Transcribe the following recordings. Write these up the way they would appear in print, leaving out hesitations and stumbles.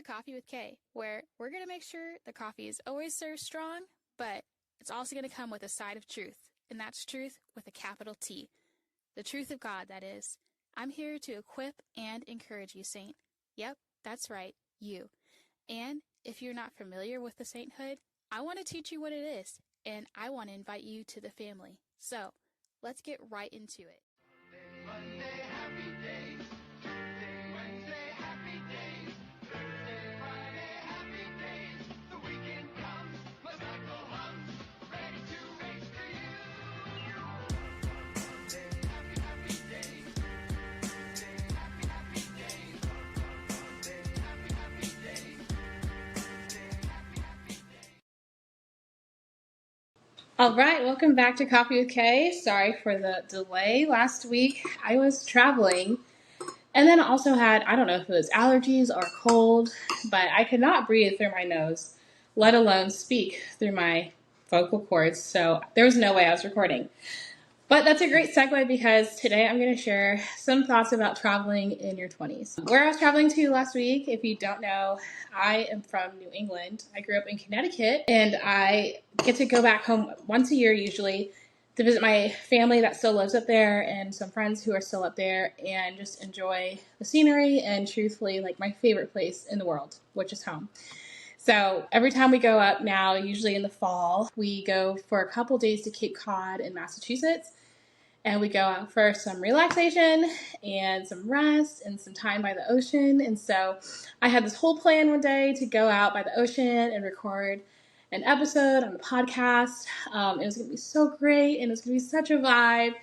Coffee with Kay, where we're going to make sure the coffee is always served strong, but it's also going to come with a side of truth, and that's truth with a capital T. The truth of God, that is. I'm here to equip and encourage you, Saint. Yep, that's right, you. And if you're not familiar with the sainthood, I want to teach you what it is, and I want to invite you to the family. So, let's get right into it. Monday, happy days. Tuesday, Wednesday, happy days. Thursday, Friday, happy days. The weekend comes, my cycle hums, ready to race for you. Monday, happy, happy days. Tuesday, happy, happy days. Monday, happy, happy days. Tuesday, happy, happy days. All right, welcome back to Coffee with Kay. Sorry for the delay. Last week I was traveling and then also had, I don't know if it was allergies or cold, but I could not breathe through my nose, let alone speak through my vocal cords. So there was no way I was recording. But that's a great segue because today I'm going to share some thoughts about traveling in your 20s. Where I was traveling to last week, if you don't know, I am from New England. I grew up in Connecticut, and I get to go back home once a year usually to visit my family that still lives up there and some friends who are still up there and just enjoy the scenery and truthfully like my favorite place in the world, which is home. So every time we go up now, usually in the fall, we go for a couple days to Cape Cod in Massachusetts. And we go out for some relaxation and some rest and some time by the ocean. And so I had this whole plan one day to go out by the ocean and record an episode on the podcast. It was going to be so great and it was going to be such a vibe.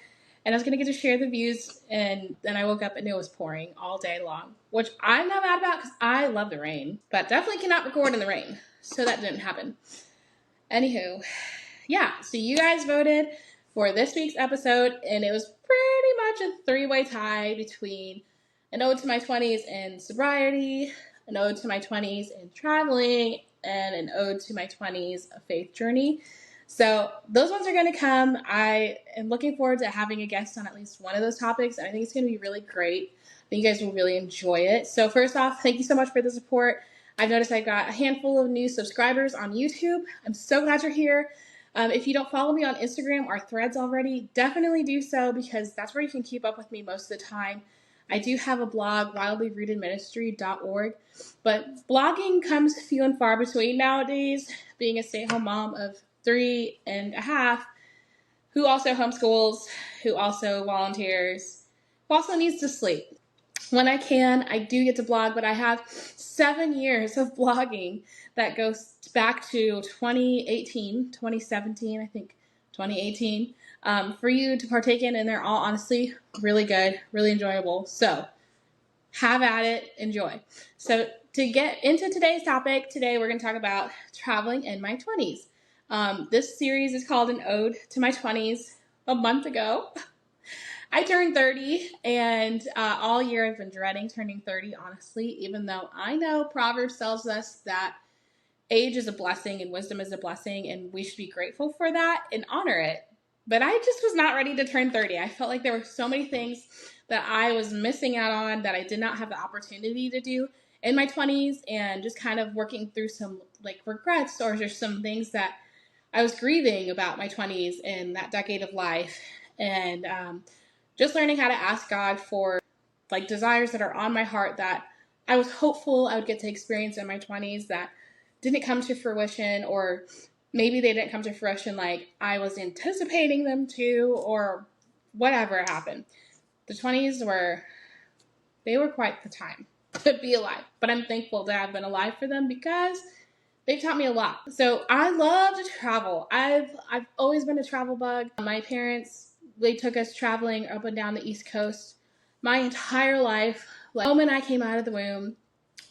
And I was going to get to share the views. And then I woke up and it was pouring all day long, which I'm not mad about because I love the rain, but definitely cannot record in the rain. So that didn't happen. Anywho, yeah, so you guys voted for this week's episode, and it was pretty much a three-way tie between an ode to my 20s and sobriety, an ode to my 20s and traveling, and an ode to my 20s a faith journey. So those ones are going to come. I am looking forward to having a guest on at least one of those topics, and I think it's going to be really great. I think you guys will really enjoy it. So first off, thank you so much for the support. I've noticed I've got a handful of new subscribers on YouTube. I'm so glad you're here. If you don't follow me on Instagram or Threads already, definitely do so because that's where you can keep up with me most of the time. I do have a blog, wildlyrootedministry.org, but blogging comes few and far between nowadays, being a stay-at-home mom of 3.5, who also homeschools, who also volunteers, who also needs to sleep. When I can, I do get to blog, but I have 7 years of blogging that goes back to 2018, 2017, I think 2018, for you to partake in, and they're all honestly really good, really enjoyable. So have at it, enjoy. So to get into today's topic, today we're going to talk about traveling in my 20s. This series is called An Ode to My 20s. A month ago, I turned 30, and all year I've been dreading turning 30, honestly, even though I know Proverbs tells us that age is a blessing and wisdom is a blessing, and we should be grateful for that and honor it. But I just was not ready to turn 30. I felt like there were so many things that I was missing out on that I did not have the opportunity to do in my 20s, and just kind of working through some like regrets or just some things that I was grieving about my 20s and that decade of life. And just learning how to ask God for like desires that are on my heart that I was hopeful I would get to experience in my 20s that didn't come to fruition, or maybe they didn't come to fruition like I was anticipating them to, or whatever happened. The 20s were quite the time to be alive, but I'm thankful to have been alive for them because they've taught me a lot. So I love to travel. I've always been a travel bug. My parents, they took us traveling up and down the East Coast my entire life. Like, the moment I came out of the womb,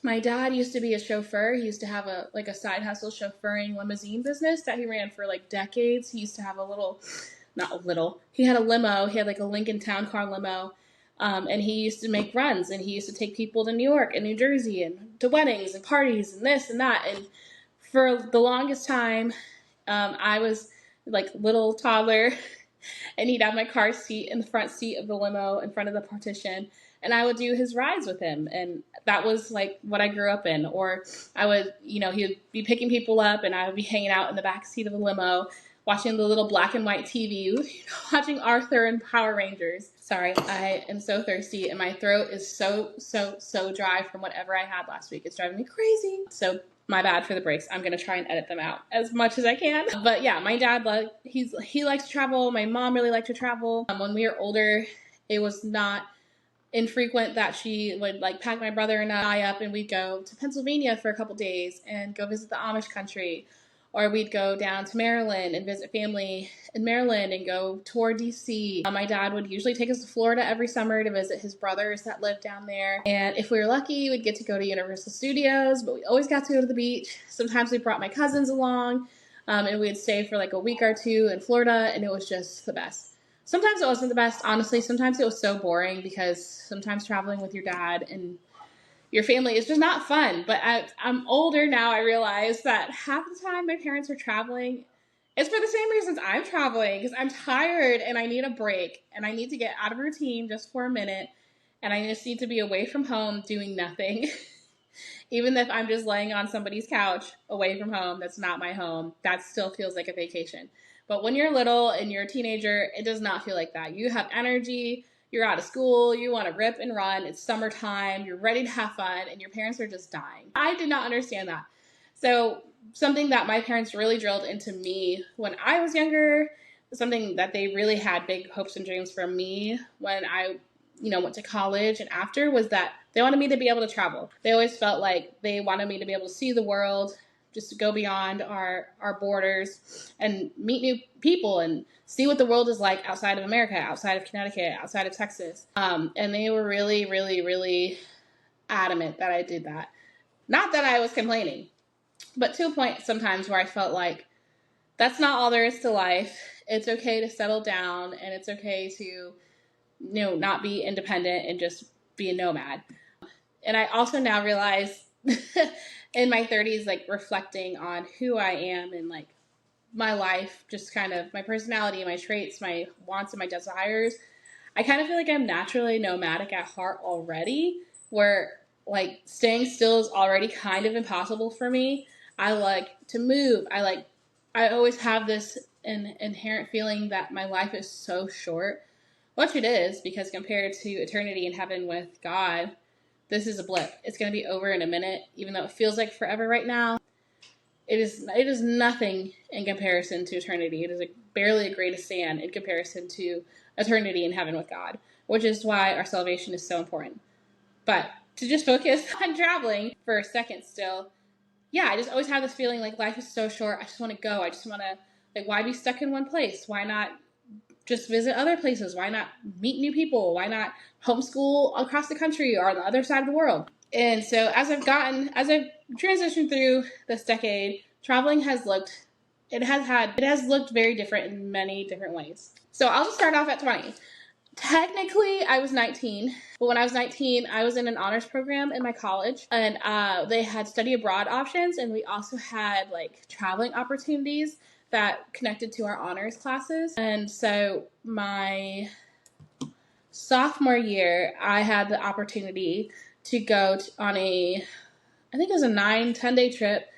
my dad used to be a chauffeur. He used to have a side hustle chauffeuring limousine business that he ran for like decades. He used to have he had a limo. He had like a Lincoln Town Car limo. And he used to make runs, and he used to take people to New York and New Jersey and to weddings and parties and this and that. And for the longest time, I was like little toddler, and he'd have my car seat in the front seat of the limo in front of the partition. and I would do his rides with him. And that was like what I grew up in. Or I would, he would be picking people up and I would be hanging out in the back seat of the limo, watching the little black and white TV, watching Arthur and Power Rangers. Sorry, I am so thirsty and my throat is so dry from whatever I had last week. It's driving me crazy. So my bad for the breaks. I'm going to try and edit them out as much as I can. But yeah, my dad, he likes to travel. My mom really liked to travel. When we were older, it was not infrequent that she would pack my brother and I up and we'd go to Pennsylvania for a couple days and go visit the Amish country. Or we'd go down to Maryland and visit family in Maryland and go tour DC. My dad would usually take us to Florida every summer to visit his brothers that lived down there. And if we were lucky, we'd get to go to Universal Studios, but we always got to go to the beach. Sometimes we brought my cousins along, and we'd stay for a week or two in Florida, and it was just the best. Sometimes it wasn't the best, honestly. Sometimes it was so boring because sometimes traveling with your dad and your family is just not fun. But I'm older now. I realize that half the time my parents are traveling, it's for the same reasons I'm traveling, because I'm tired and I need a break and I need to get out of routine just for a minute. And I just need to be away from home doing nothing. Even if I'm just laying on somebody's couch away from home, that's not my home. That still feels like a vacation. But when you're little and you're a teenager, it does not feel like that. You have energy. You're out of school, you want to rip and run, it's summertime, you're ready to have fun, and your parents are just dying. I did not understand that. So something that my parents really drilled into me when I was younger, something that they really had big hopes and dreams for me when I went to college and after, was that they wanted me to be able to travel. They always felt like they wanted me to be able to see the world, just to go beyond our borders and meet new people and see what the world is like outside of America, outside of Connecticut, outside of Texas. And they were really, really, really adamant that I did that. Not that I was complaining, but to a point sometimes where I felt like that's not all there is to life. It's okay to settle down and it's okay to, not be independent and just be a nomad. And I also now realize in my 30s, reflecting on who I am and my life, just kind of my personality, my traits, my wants and my desires, I kind of feel like I'm naturally nomadic at heart already, where staying still is already kind of impossible for me. I like to move. I always have this inherent feeling that my life is so short, which it is, because compared to eternity in heaven with God, this is a blip. It's going to be over in a minute, even though it feels like forever right now. It is nothing in comparison to eternity. It is barely a grain of sand in comparison to eternity in heaven with God, which is why our salvation is so important. But to just focus on traveling for a second still, yeah, I just always have this feeling life is so short. I just want to go. I just want to, why be stuck in one place? Why not just visit other places? Why not meet new people? Why not homeschool across the country or on the other side of the world? And so as I've transitioned through this decade, traveling has looked very different in many different ways. So I'll just start off at 20. Technically, I was 19, but when I was 19, I was in an honors program in my college, and they had study abroad options, and we also had traveling opportunities that connected to our honors classes. And so my sophomore year, I had the opportunity to go on I think it was a 9-10 day trip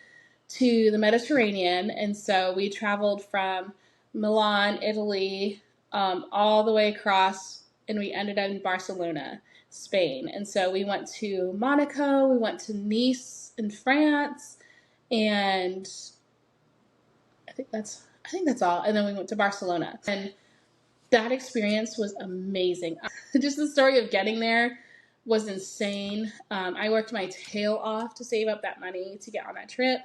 to the Mediterranean. And so we traveled from Milan, Italy, all the way across, and we ended up in Barcelona, Spain. And so we went to Monaco, we went to Nice in France, and I think that's all. And then we went to Barcelona. And that experience was amazing. Just the story of getting there was insane. I worked my tail off to save up that money to get on that trip.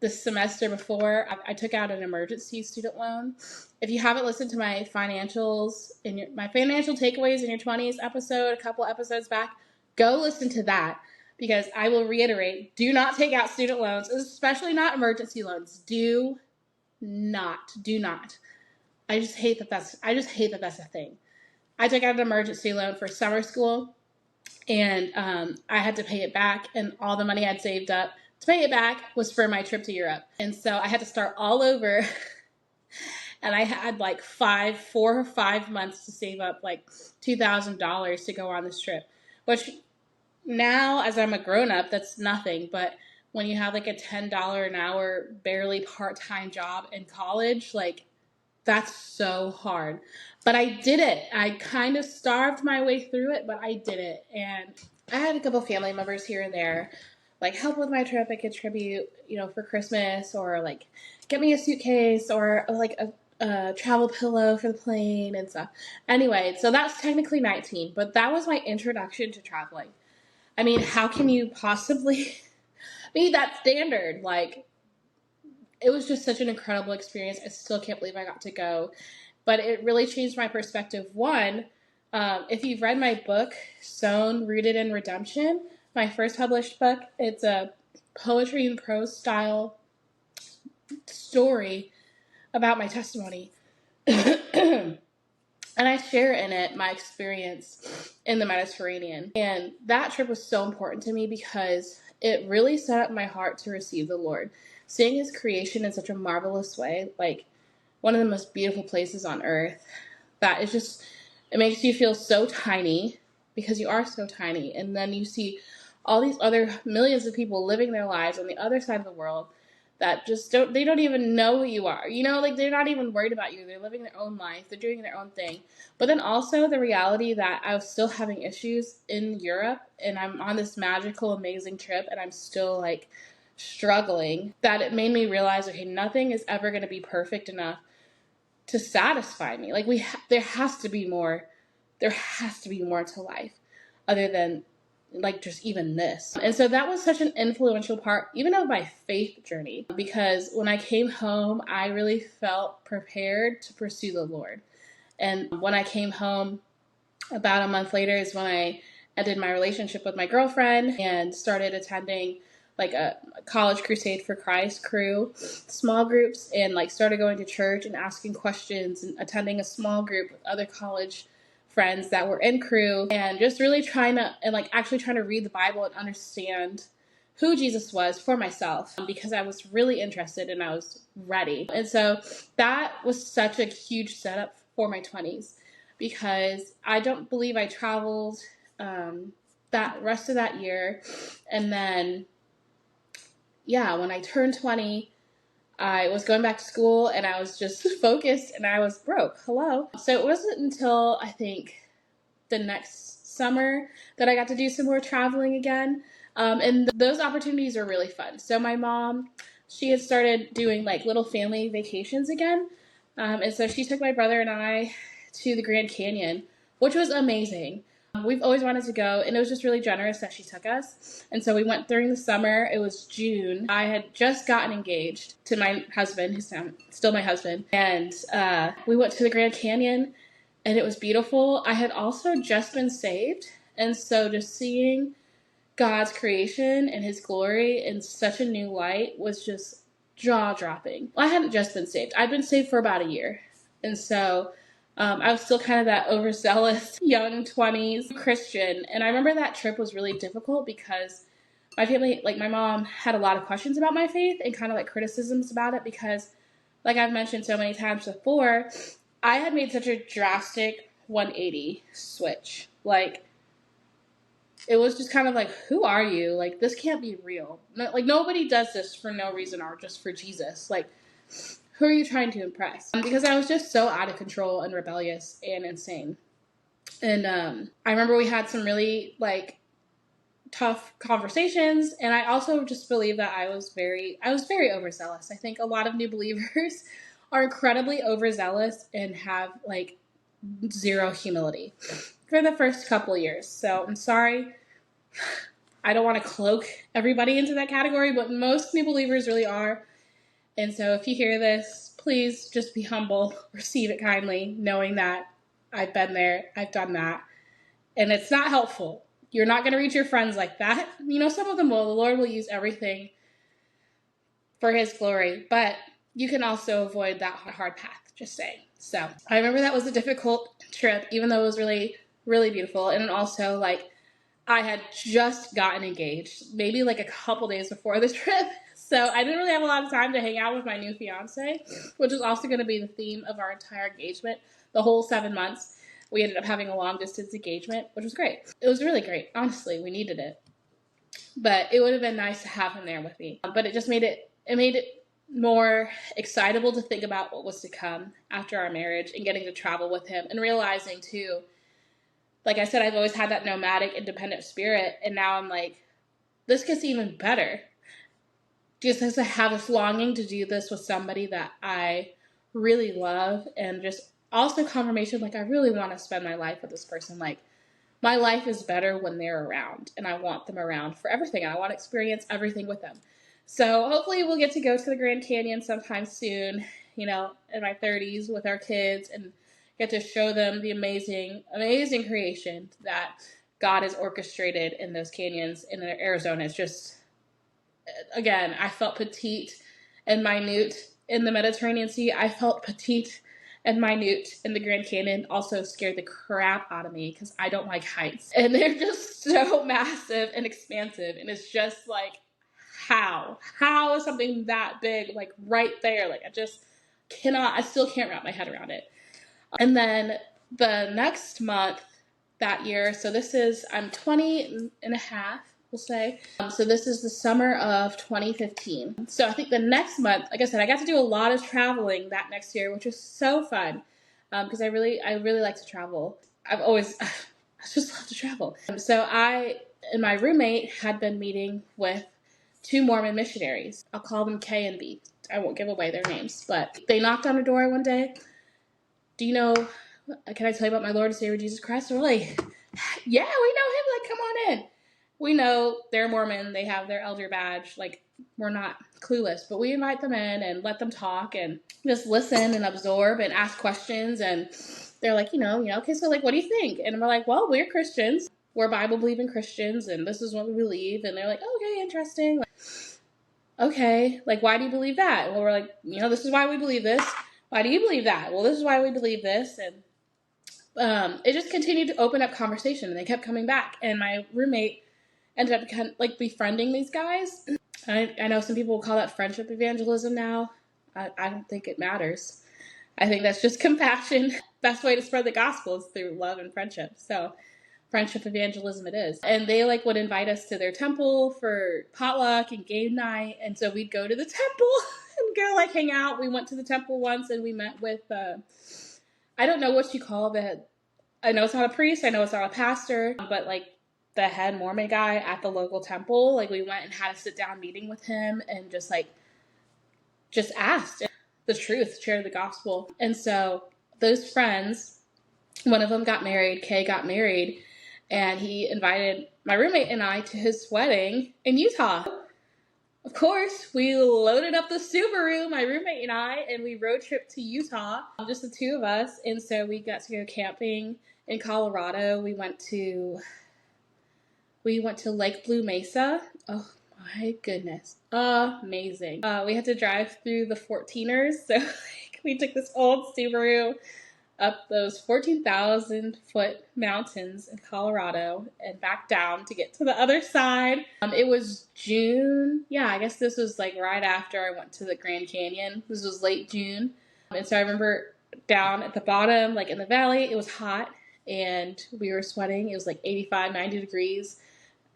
The semester before, I took out an emergency student loan. If you haven't listened to my financials my financial takeaways in your 20s episode, a couple episodes back, go listen to that, because I will reiterate, do not take out student loans, especially not emergency loans. Do not. I just hate that that's a thing. I took out an emergency loan for summer school, and I had to pay it back, and all the money I'd saved up to pay it back was for my trip to Europe. And so I had to start all over. And I had like 4 or 5 months to save up like $2,000 to go on this trip, which now as I'm a grown up, that's nothing. But when you have like a $10 an hour, barely part-time job in college, like that's so hard. But I did it. I kind of starved my way through it, but I did it. And I had a couple family members here and there, like help with my trip and contribute, for Christmas, or like get me a suitcase or like a travel pillow for the plane and stuff. Anyway, so that's technically 19, but that was my introduction to traveling. I mean, how can you possibly meet that standard? Like, it was just such an incredible experience. I still can't believe I got to go. But it really changed my perspective. One, if you've read my book, Sown, Rooted in Redemption, my first published book, it's a poetry and prose style story about my testimony. And I share in it my experience in the Mediterranean. And that trip was so important to me because it really set up my heart to receive the Lord. Seeing his creation in such a marvelous way, like one of the most beautiful places on earth, that is just, it makes you feel so tiny because you are so tiny. And then you see all these other millions of people living their lives on the other side of the world that just they don't even know who you are. Like they're not even worried about you. They're living their own life. They're doing their own thing. But then also the reality that I was still having issues in Europe and I'm on this magical, amazing trip and I'm still like struggling, that it made me realize, okay, nothing is ever going to be perfect enough to satisfy me. Like there has to be more. There has to be more to life other than like just even this. And so that was such an influential part even of my faith journey, because when I came home, I really felt prepared to pursue the Lord. And when I came home, about a month later is when I ended my relationship with my girlfriend and started attending like a college crusade for Christ crew, small groups, and like started going to church and asking questions and attending a small group with other college friends that were in crew, and just really trying to read the Bible and understand who Jesus was for myself, because I was really interested and I was ready. And so that was such a huge setup for my 20s, because I don't believe I traveled that rest of that year. And then, when I turned 20, I was going back to school and I was just focused and I was broke. Hello. So it wasn't until I think the next summer that I got to do some more traveling again. And those opportunities are really fun. So my mom, she had started doing like little family vacations again. And so she took my brother and I to the Grand Canyon, which was amazing. We've always wanted to go, and it was just really generous that she took us. And so we went during the summer. It was June. I had just gotten engaged to my husband, who's still my husband. And we went to the Grand Canyon, and it was beautiful. I had also just been saved. And so just seeing God's creation and his glory in such a new light was just jaw-dropping. Well, I hadn't just been saved. I'd been saved for about a year. And so I was still kind of that overzealous young 20s Christian. And I remember that trip was really difficult because my family, like my mom, had a lot of questions about my faith and kind of like criticisms about it because, like I've mentioned so many times before, I had made such a drastic 180 switch. Like, it was just kind of like, who are you? Like, this can't be real. Like, nobody does this for no reason or just for Jesus. Like, who are you trying to impress? Because I was just so out of control and rebellious and insane. And I remember we had some really like tough conversations, and I also just believe that I was very overzealous. I think a lot of new believers are incredibly overzealous and have like zero humility for the first couple years. So I'm sorry. I don't want to cloak everybody into that category, but most new believers really are. And so if you hear this, please just be humble, receive it kindly, knowing that I've been there, I've done that, and it's not helpful. You're not going to reach your friends like that. Some of them will. The Lord will use everything for his glory, but you can also avoid that hard path, just saying. So I remember that was a difficult trip, even though it was really, really beautiful. And also, like, I had just gotten engaged, maybe like a couple days before the trip. So I didn't really have a lot of time to hang out with my new fiance, which is also going to be the theme of our entire engagement. The whole 7 months, we ended up having a long distance engagement, which was great. It was really great. Honestly, we needed it. But it would have been nice to have him there with me. But it just made it more excitable to think about what was to come after our marriage and getting to travel with him and realizing too, like I said, I've always had that nomadic, independent spirit, and now I'm like, this gets even better. Just to have this longing to do this with somebody that I really love, and just also confirmation, like I really want to spend my life with this person. Like my life is better when they're around, and I want them around for everything. I want to experience everything with them. So hopefully we'll get to go to the Grand Canyon sometime soon, in my 30s with our kids, and get to show them the amazing, amazing creation that God has orchestrated in those canyons in Arizona. It's just, again, I felt petite and minute in the Mediterranean Sea. I felt petite and minute in the Grand Canyon. Also scared the crap out of me because I don't like heights. And they're just so massive and expansive. And it's just like, how is something that big, like right there? Like I still can't wrap my head around it. And then the next month that year, so I'm 20 and a half, we'll say. So this is the summer of 2015. So I think the next month, like I said, I got to do a lot of traveling that next year, which was so fun because I really like to travel. I just love to travel. So I and my roommate had been meeting with 2 Mormon missionaries. I'll call them K and B. I won't give away their names, but they knocked on the door one day. Can I tell you about my Lord and Savior Jesus Christ? And we're like, yeah, we know him. Like, come on in. We know they're Mormon. They have their elder badge. Like, we're not clueless, but we invite them in and let them talk and just listen and absorb and ask questions. And they're like, okay, so like, what do you think? And we're like, well, we're Christians. We're Bible-believing Christians, and this is what we believe. And they're like, okay, interesting. Okay, like, why do you believe that? Well, we're like, this is why we believe this. Why do you believe that? Well, this is why we believe this. And it just continued to open up conversation, and they kept coming back. And my roommate ended up kind of like befriending these guys. I know some people will call that friendship evangelism now. I don't think it matters. I think that's just compassion. Best way to spread the gospel is through love and friendship. So friendship evangelism it is. And they would invite us to their temple for potluck and game night. And so we'd go to the temple and go hang out. We went to the temple once and we met with, I don't know what you call I know it's not a priest. I know it's not a pastor, but the head Mormon guy at the local temple. We went and had a sit down meeting with him and just asked the truth, shared the gospel. And so those friends, one of them got married, Kay got married, and he invited my roommate and I to his wedding in Utah. Of course, we loaded up the Subaru, my roommate and I, and we road tripped to Utah, just the 2 of us. And so we got to go camping in Colorado. We went to Lake Blue Mesa. Oh my goodness. Amazing. We had to drive through the 14ers. So we took this old Subaru up those 14,000 foot mountains in Colorado and back down to get to the other side. It was June. Yeah, I guess this was right after I went to the Grand Canyon. This was late June. And so I remember down at the bottom, in the valley, it was hot and we were sweating. It was 85, 90 degrees,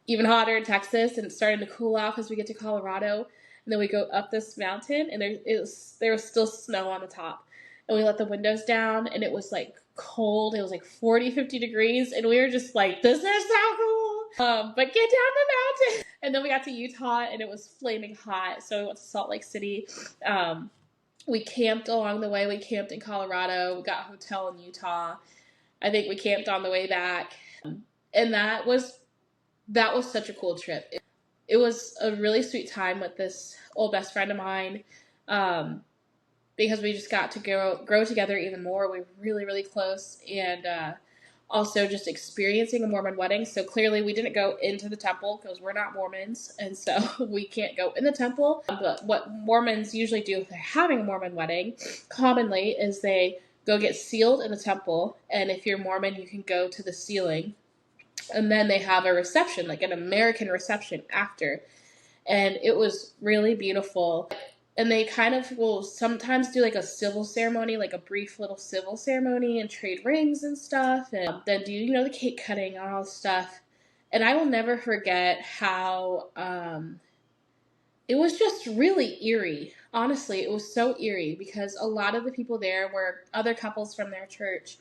even hotter in Texas, and it's starting to cool off as we get to Colorado. And then we go up this mountain and there was still snow on the top. And we let the windows down, and it was cold. It was 40, 50 degrees, and we were just this is so cool. But get down the mountain. And then we got to Utah, and it was flaming hot. So we went to Salt Lake City. We camped along the way. We camped in Colorado. We got a hotel in Utah. I think we camped on the way back. And that was such a cool trip. It was a really sweet time with this old best friend of mine. Because we just got to grow together even more. We were really, really close, and also just experiencing a Mormon wedding. So clearly we didn't go into the temple because we're not Mormons, and so we can't go in the temple. But what Mormons usually do if they're having a Mormon wedding, commonly, is they go get sealed in the temple, and if you're Mormon, you can go to the sealing And then they have a reception, like an American reception after. And it was really beautiful. And they kind of will sometimes do like a civil ceremony, like a brief little civil ceremony, and trade rings and stuff. And then do, the cake cutting and all this stuff. And I will never forget how it was just really eerie. Honestly, it was so eerie because a lot of the people there were other couples from their church,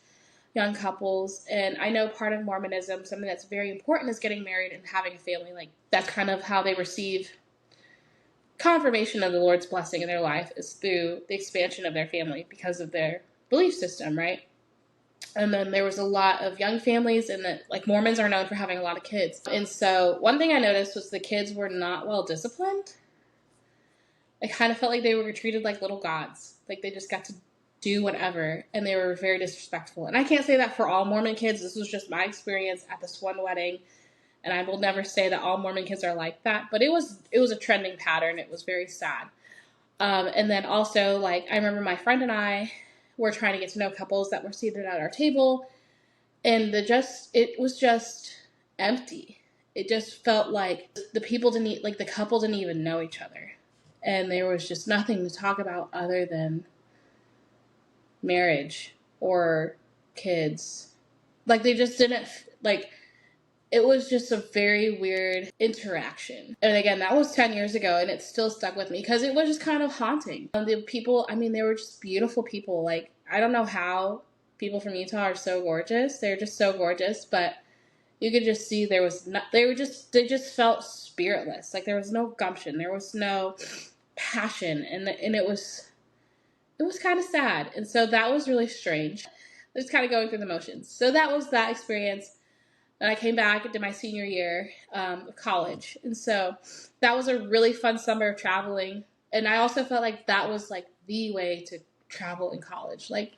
young couples. And I know part of Mormonism, something that's very important is getting married and having a family. Like, that's kind of how they receive confirmation of the Lord's blessing in their life, is through the expansion of their family because of their belief system, right? And then there was a lot of young families, and that, like, Mormons are known for having a lot of kids. And so one thing I noticed was the kids were not well disciplined. I kind of felt like they were treated like little gods. Like, they just got to do whatever, and they were very disrespectful. And I can't say that for all Mormon kids. This was just my experience at this one wedding, and I will never say that all Mormon kids are like that. But it was a trending pattern. It was very sad. And then also, like, I remember my friend and I were trying to get to know couples that were seated at our table, and it was just empty. It just felt like the couple didn't even know each other. And there was just nothing to talk about other than marriage or kids. Like, they just didn't, like, it was just a very weird interaction. And again, that was 10 years ago, and it still stuck with me because it was just kind of haunting. The people, they were just beautiful people. Like, I don't know how people from Utah are so gorgeous. They're just so gorgeous, but you could just see they just felt spiritless. Like, there was no gumption. There was no passion. And it was kind of sad. And so that was really strange. Just kind of going through the motions. So that was that experience. And I came back into my senior year of college. And so that was a really fun summer of traveling. And I also felt like that was like the way to travel in college. Like,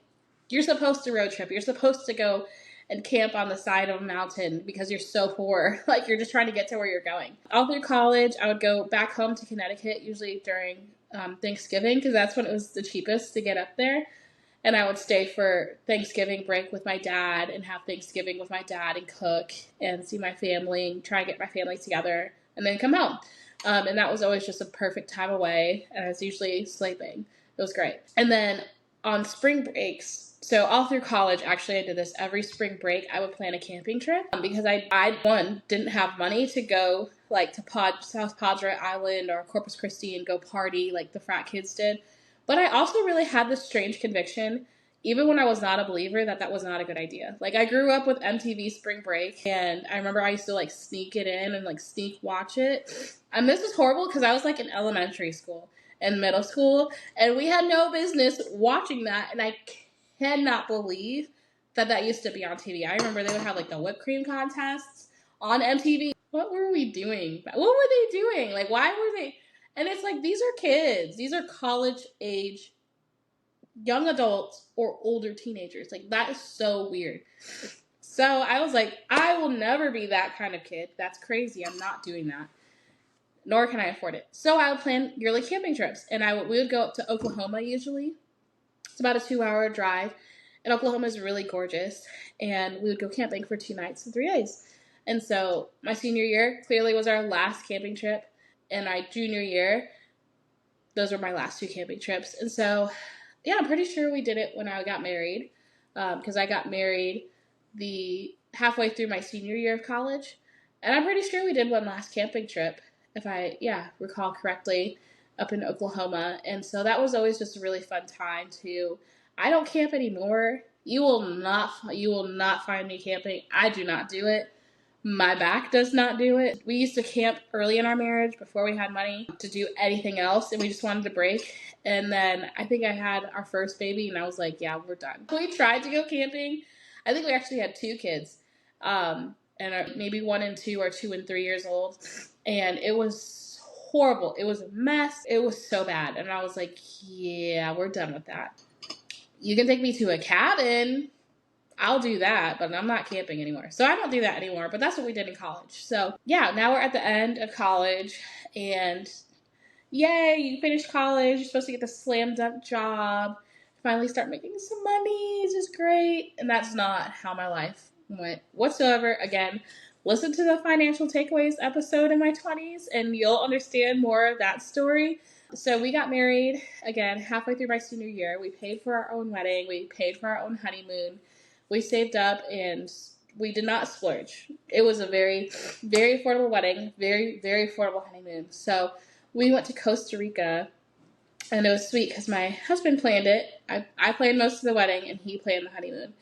you're supposed to road trip. You're supposed to go and camp on the side of a mountain because you're so poor. Like, you're just trying to get to where you're going. All through college, I would go back home to Connecticut, usually during Thanksgiving, because that's when it was the cheapest to get up there. And I would stay for Thanksgiving break with my dad and have Thanksgiving with my dad and cook and see my family and try and get my family together and then come home. And that was always just a perfect time away. And I was usually sleeping. It was great. And then on spring breaks, so all through college, actually I did this every spring break. I would plan a camping trip because I didn't have money to go like to South Padre Island or Corpus Christi and go party like the frat kids did. But I also really had this strange conviction, even when I was not a believer, that was not a good idea. Like, I grew up with MTV Spring Break, and I remember I used to, like, sneak it in and, like, sneak watch it. And this was horrible because I was, like, in elementary school and middle school, and we had no business watching that, and I cannot believe that used to be on TV. I remember they would have, like, the whipped cream contests on MTV. What were we doing? What were they doing? Like, why were they... And it's like, these are kids. These are college-age young adults or older teenagers. Like, that is so weird. So I was like, I will never be that kind of kid. That's crazy. I'm not doing that. Nor can I afford it. So I would plan yearly camping trips. And we would go up to Oklahoma usually. It's about a 2-hour drive. And Oklahoma is really gorgeous. And we would go camping for 2 nights and 3 days. And so my senior year clearly was our last camping trip. And my junior year, those were my last 2 camping trips. And so, yeah, I'm pretty sure we did it when I got married, because I got married halfway through my senior year of college. And I'm pretty sure we did one last camping trip, if I recall correctly, up in Oklahoma. And so that was always just a really fun time too. I don't camp anymore. You will not find me camping. I do not do it. My back does not do it. We used to camp early in our marriage before we had money to do anything else, and we just wanted to break. And then I think I had our first baby, and I was like, yeah, we're done. We tried to go camping. I think we actually had 2 kids, and maybe 1 and 2 or 2 and 3 years old. And it was horrible. It was a mess. It was so bad. And I was like, yeah, we're done with that. You can take me to a cabin. I'll do that, but I'm not camping anymore. So I don't do that anymore, but that's what we did in college. So yeah, now we're at the end of college, and yay, you finished college. You're supposed to get the slam dunk job, finally start making some money. It's just great. And that's not how my life went whatsoever. Again, listen to the financial takeaways episode in my 20s and you'll understand more of that story. So we got married, again, halfway through my senior year. We paid for our own wedding. We paid for our own honeymoon. We saved up and we did not splurge. It was a very, very affordable wedding, very, very affordable honeymoon. So we went to Costa Rica, and it was sweet because my husband planned it. I planned most of the wedding, and he planned the honeymoon.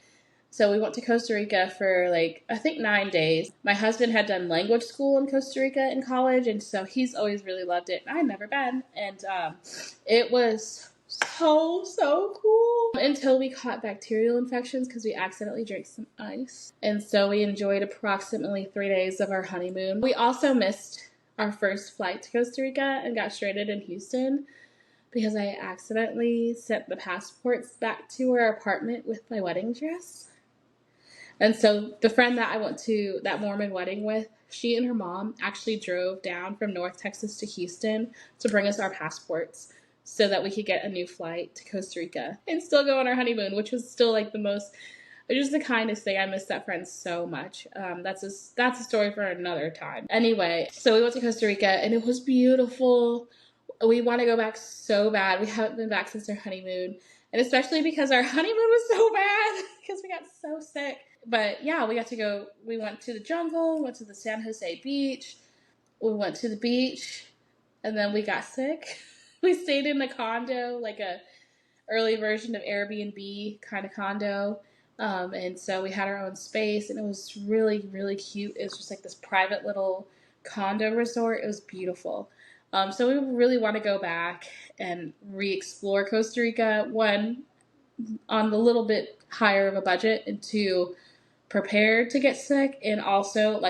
So we went to Costa Rica for I think 9 days. My husband had done language school in Costa Rica in college, and so he's always really loved it. I had never been, and it was so cool until we caught bacterial infections because we accidentally drank some ice. And so we enjoyed approximately 3 days of our honeymoon. We also missed our first flight to Costa Rica and got stranded in Houston because I accidentally sent the passports back to our apartment with my wedding dress. And so the friend that I went to that Mormon wedding with, she and her mom actually drove down from North Texas to Houston to bring us our passports so that we could get a new flight to Costa Rica and still go on our honeymoon, which was still just the kindest thing. I miss that friend so much. That's a story for another time. Anyway, so we went to Costa Rica and it was beautiful. We want to go back so bad. We haven't been back since our honeymoon. And especially because our honeymoon was so bad because we got so sick. But yeah, we got to go. We went to the jungle, went to the San Jose beach. We went to the beach and then we got sick. We stayed in a condo, like a early version of Airbnb kind of condo. And so we had our own space and it was really, really cute. It was just like this private little condo resort. It was beautiful. So we really want to go back and re-explore Costa Rica. One, on the little bit higher of a budget, and two, prepared to get sick, and also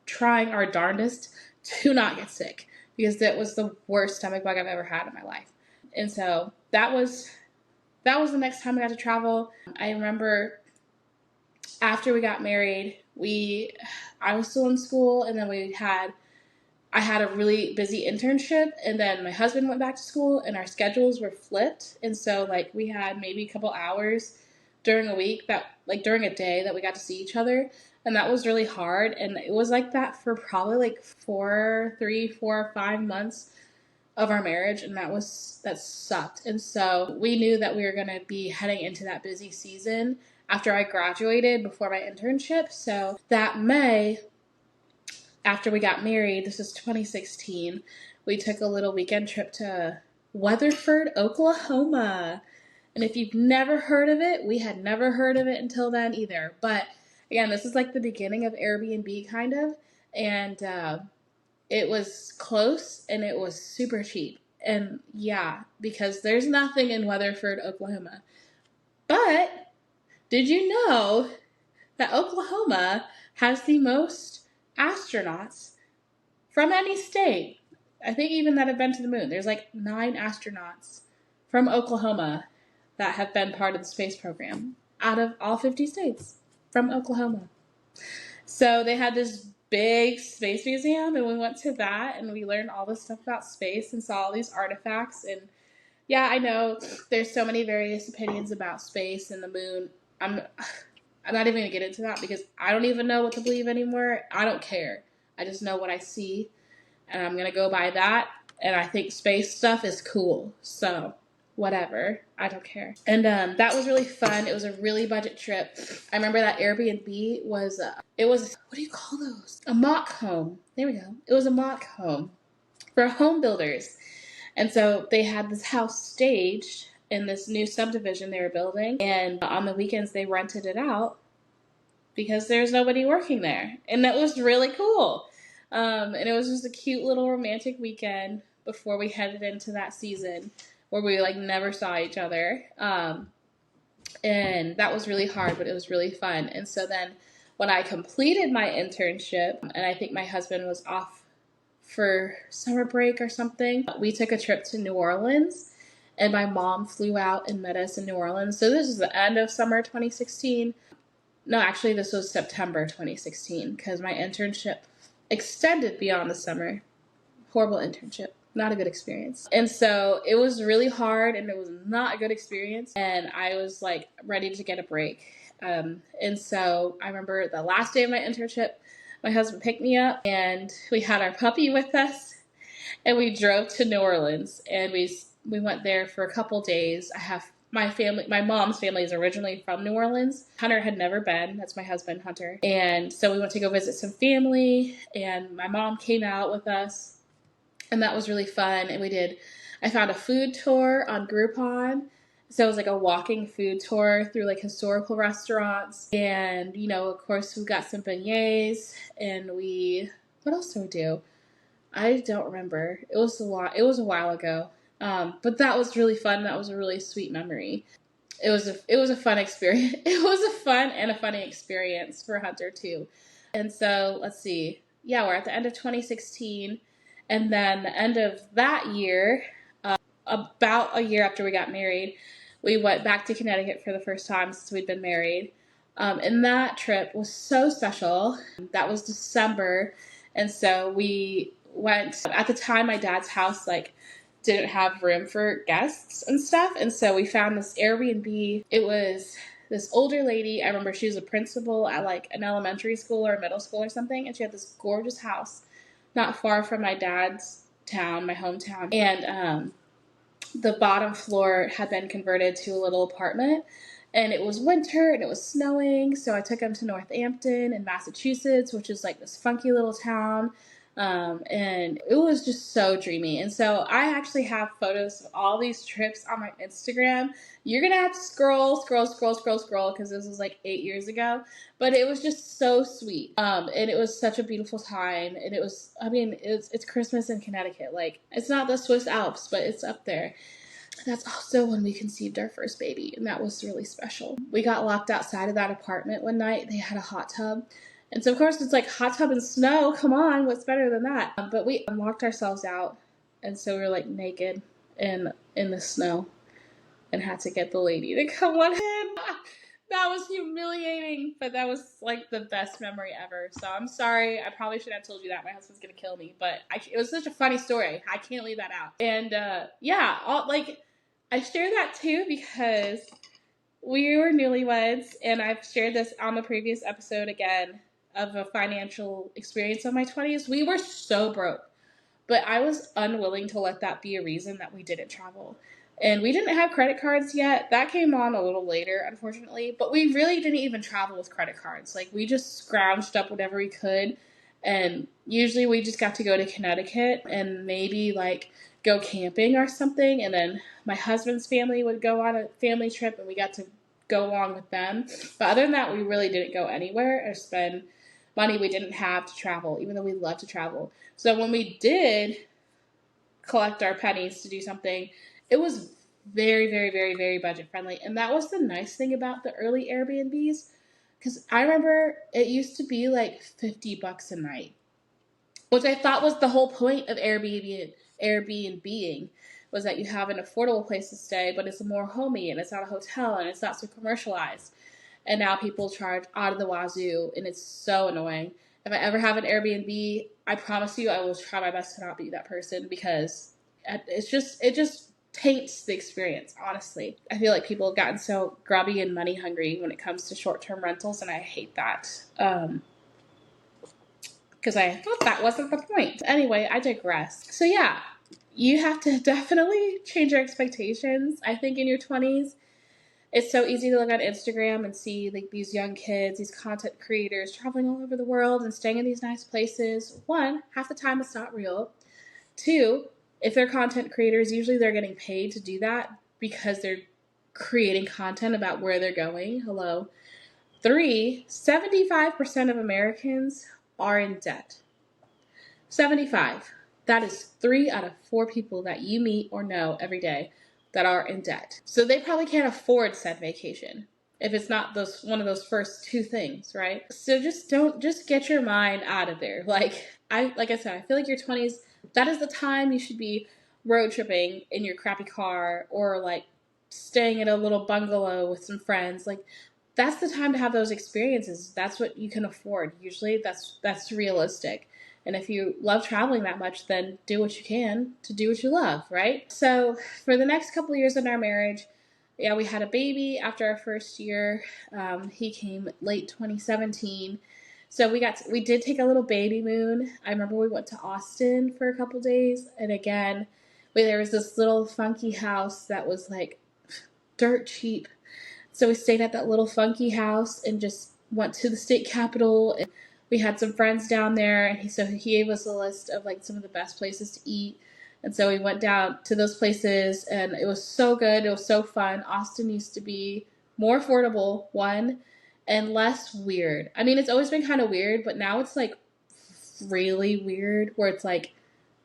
trying our darndest to not get sick because that was the worst stomach bug I've ever had in my life. And so that was the next time I got to travel. I remember after we got married, I was still in school, and then I had a really busy internship, and then my husband went back to school, and our schedules were flipped. And so we had maybe a couple hours during a week during a day that we got to see each other. And that was really hard. And it was like that for probably 4 or 5 months of our marriage. And that sucked. And so we knew that we were going to be heading into that busy season after I graduated before my internship. So that May, after we got married, this is 2016, we took a little weekend trip to Weatherford, Oklahoma. And if you've never heard of it, we had never heard of it until then either. But again, this is the beginning of Airbnb kind of. And it was close and it was super cheap. And yeah, because there's nothing in Weatherford, Oklahoma. But did you know that Oklahoma has the most astronauts from any state? I think even that have been to the moon. There's 9 astronauts from Oklahoma that have been part of the space program out of all 50 states from Oklahoma. So they had this big space museum, and we went to that, and we learned all this stuff about space and saw all these artifacts. And yeah, I know there's so many various opinions about space and the moon. I'm not even going to get into that because I don't even know what to believe anymore. I don't care. I just know what I see, and I'm going to go by that. And I think space stuff is cool. So whatever. I don't care. And that was really fun. It was a really budget trip. I remember that Airbnb was, what do you call those? A mock home. There we go. It was a mock home for home builders. And so they had this house staged in this new subdivision they were building. And on the weekends, they rented it out because there's nobody working there. And that was really cool. And it was just a cute little romantic weekend before we headed into that season where we never saw each other. And that was really hard, but it was really fun. And so then when I completed my internship, and I think my husband was off for summer break or something, we took a trip to New Orleans, and my mom flew out and met us in New Orleans. So this is the end of summer 2016. No, actually this was September 2016 because my internship extended beyond the summer. Horrible internship. Not a good experience. And so it was really hard and it was not a good experience. And I was ready to get a break. And so I remember the last day of my internship, my husband picked me up, and we had our puppy with us, and we drove to New Orleans, and we went there for a couple days. I have my mom's family is originally from New Orleans. Hunter had never been. That's my husband, Hunter. And so we went to go visit some family, and my mom came out with us, and that was really fun. And I found a food tour on Groupon. So it was like a walking food tour through like historical restaurants. And, of course, we got some beignets, and what else did we do? I don't remember. It was a while ago. But that was really fun. That was a really sweet memory. It was a fun experience. It was a fun and a funny experience for Hunter too. And so let's see. Yeah, we're at the end of 2016, and then the end of that year, about a year after we got married, we went back to Connecticut for the first time since we'd been married. And that trip was so special. That was December, and so we went. At the time, my dad's house didn't have room for guests and stuff, and so we found this Airbnb. It was this older lady. I remember she was a principal at an elementary school or middle school or something, and she had this gorgeous house not far from my dad's town, my hometown, and the bottom floor had been converted to a little apartment. And it was winter and it was snowing, so I took him to Northampton in Massachusetts, which is like this funky little town. And it was just so dreamy. And so I actually have photos of all these trips on my Instagram. You're going to have to scroll, because this was 8 years ago. But it was just so sweet. And it was such a beautiful time. And it's Christmas in Connecticut. It's not the Swiss Alps, but it's up there. That's also when we conceived our first baby, and that was really special. We got locked outside of that apartment one night. They had a hot tub. And so, of course, it's hot tub and snow. Come on, what's better than that? But we locked ourselves out, and so we were naked and in the snow and had to get the lady to come on in. That was humiliating, but that was the best memory ever. So I'm sorry. I probably shouldn't have told you that. My husband's going to kill me, but it was such a funny story. I can't leave that out. And I share that too because we were newlyweds, and I've shared this on the previous episode again of a financial experience of my 20s. We were so broke, but I was unwilling to let that be a reason that we didn't travel. And we didn't have credit cards yet. That came on a little later, unfortunately, but we really didn't even travel with credit cards. We just scrounged up whatever we could, and usually we just got to go to Connecticut and maybe go camping or something, and then my husband's family would go on a family trip and we got to go along with them. But other than that, we really didn't go anywhere or spend money we didn't have to travel, even though we love to travel. So when we did collect our pennies to do something, it was very, very, very, very budget friendly. And that was the nice thing about the early Airbnbs, because I remember it used to be $50 a night, which I thought was the whole point of Airbnb-ing, was that you have an affordable place to stay, but it's more homey and it's not a hotel and it's not so commercialized. And now people charge out of the wazoo, and it's so annoying. If I ever have an Airbnb, I promise you I will try my best to not be that person, because it just taints the experience, honestly. I feel like people have gotten so grubby and money hungry when it comes to short-term rentals, and I hate that. Because I thought that wasn't the point. Anyway, I digress. So yeah, you have to definitely change your expectations. I think in your 20s, it's so easy to look on Instagram and see these young kids, these content creators traveling all over the world and staying in these nice places. One, half the time it's not real. Two, if they're content creators, usually they're getting paid to do that because they're creating content about where they're going. Hello. 3, 75% of Americans are in debt. 75. That is 3 out of 4 people that you meet or know every day that are in debt. So they probably can't afford said vacation if it's not one of those first 2 things, right? So just get your mind out of there. Like I said, I feel like your 20s, that is the time you should be road tripping in your crappy car, or staying in a little bungalow with some friends. That's the time to have those experiences. That's what you can afford. Usually that's realistic. And if you love traveling that much, then do what you can to do what you love, right? So for the next couple of years in our marriage, yeah, we had a baby after our first year. He came late 2017. So we did take a little baby moon. I remember we went to Austin for a couple days, and again, there was this little funky house that was like dirt cheap. So we stayed at that little funky house and just went to the state capitol. And we had some friends down there, and he gave us a list of like some of the best places to eat. And so we went down to those places, and it was so good. It was so fun. Austin used to be more affordable, one, and less weird. I mean, it's always been kind of weird, but now it's like really weird where it's like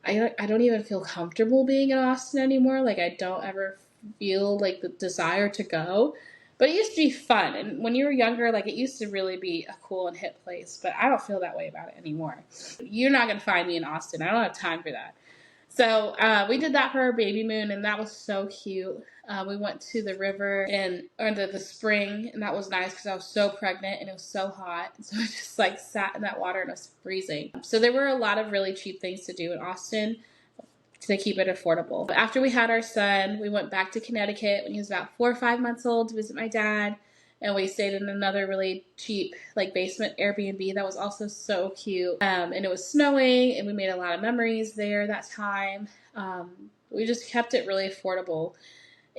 I don't even feel comfortable being in Austin anymore. Like, I don't ever feel like the desire to go. But it used to be fun. And when you were younger, like, it used to really be a cool and hip place. But I don't feel that way about it anymore. You're not going to find me in Austin. I don't have time for that. So we did that for our baby moon, and that was so cute. We went to the river under the spring, and that was nice because I was so pregnant and it was so hot. So I just like sat in that water and it was freezing. So there were a lot of really cheap things to do in Austin to keep it affordable. But after we had our son, we went back to Connecticut when he was about 4 or 5 months old to visit my dad. And we stayed in another really cheap like basement Airbnb that was also so cute. And it was snowing, and we made a lot of memories there that time. We just kept it really affordable.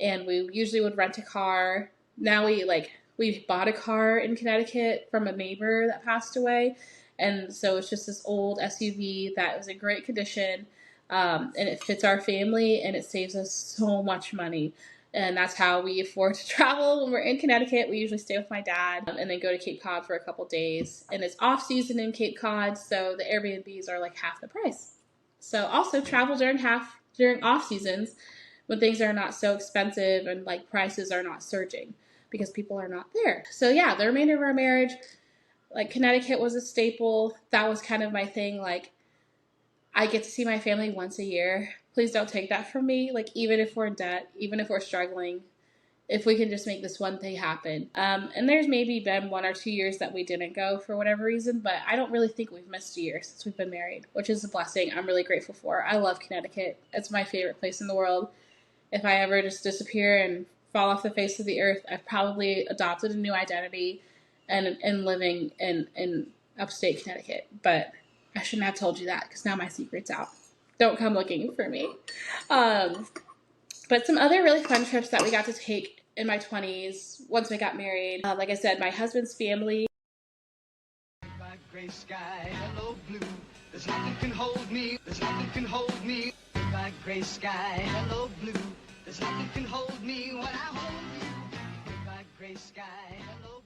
And we usually would rent a car. Now we bought a car in Connecticut from a neighbor that passed away. And so it's just this old SUV that was in great condition. And it fits our family, and it saves us so much money. And that's how we afford to travel when we're in Connecticut. We usually stay with my dad and then go to Cape Cod for a couple days. And it's off season in Cape Cod, so the Airbnbs are like half the price. So also travel during off seasons when things are not so expensive and like prices are not surging because people are not there. So yeah, the remainder of our marriage, like Connecticut was a staple. That was kind of my thing. Like, I get to see my family once a year. Please don't take that from me. Like, even if we're in debt, even if we're struggling, if we can just make this one thing happen. And there's maybe been 1 or 2 years that we didn't go for whatever reason, but I don't really think we've missed a year since we've been married, which is a blessing I'm really grateful for. I love Connecticut. It's my favorite place in the world. If I ever just disappear and fall off the face of the earth, I've probably adopted a new identity and living in upstate Connecticut. But I shouldn't have told you that because now my secret's out. Don't come looking for me. But some other really fun trips that we got to take in my 20s once we got married. Like I said, my husband's family. By gray sky, hello blue. There's nothing can hold me. There's nothing can hold me. By gray sky, hello blue. There's nothing can hold me when I hold you. By gray sky, hello.